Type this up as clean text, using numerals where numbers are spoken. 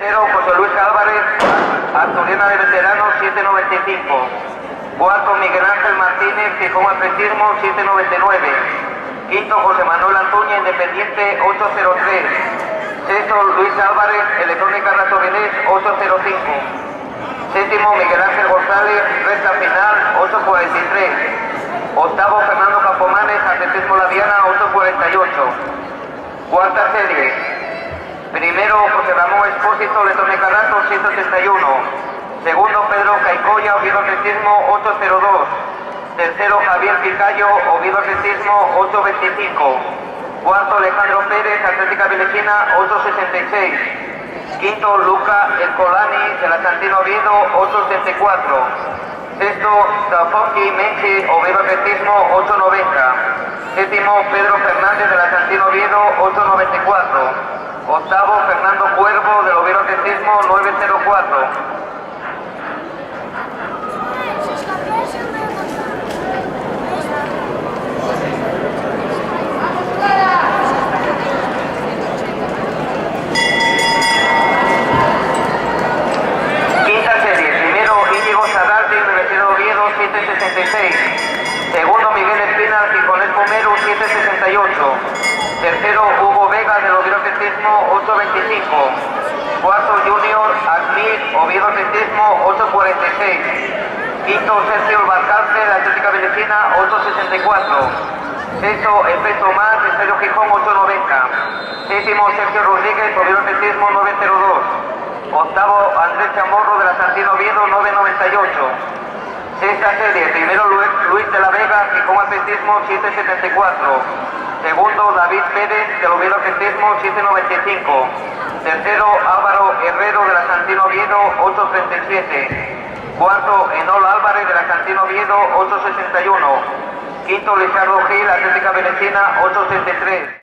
Tercero, José Luis Álvarez, Asturiana de Veteranos, 795. Cuarto, Miguel Ángel Martínez, Gijón Atletismo, 799. Quinto, José Manuel Antuña, Independiente, 803. Sexto, Luis Álvarez, Electrónica Ratovilés, 805. Séptimo, Miguel Ángel González, recta final, 843. Octavo, Fernando Campomanes, Atletismo La Diana, 848. Cuarta serie. Primero, José Ramón Expósito, Electrónica Rato, 161. Segundo, Pedro Caicoya, Oviedo Atletismo, 802. Tercero, Javier Picayo, Oviedo Atletismo, 825. Cuarto, Alejandro Pérez, Atlética Vilesina, 866. Quinto, Luca Ercolani, de la Santino Oviedo, 874. Sexto, Zafonki Menche, Oviedo Atletismo, 890. Séptimo, Pedro Fernández, de la Santino Oviedo, 894. Octavo, Fernando Cuervo, del Oviedo Atletismo, 904. Quinta serie. Primero, Íñigo Sadarte, Universidad de Oviedo, 766. Segundo, Miguel Espina, Gijonés Pomero, 768. Tercero, Hugo Vega, del Oviedo Atletismo, 825. Cuarto, Junior Admir, Oviedo Atletismo, 846. Quinto, Sergio Valcárcel, Atlética Vilesina, 864. Sexto, Efecto Más, Estadio Gijón, 890. Séptimo, Sergio Rodríguez, Oviedo Atletismo, 902. Octavo, Andrés Chamorro, de la Santino Oviedo, 998. Sexta serie. Primero, Luis de la Vega, Gijón Atletismo, 774. Segundo, David Pérez, del Oviedo Atletismo, 795. Tercero, Álvaro Herrero, de la Santino Oviedo, 837. Cuarto, Enol Álvarez, de la Santino Oviedo, 861. Quinto, Lizardo Gil, Atlética Vilesina, 863.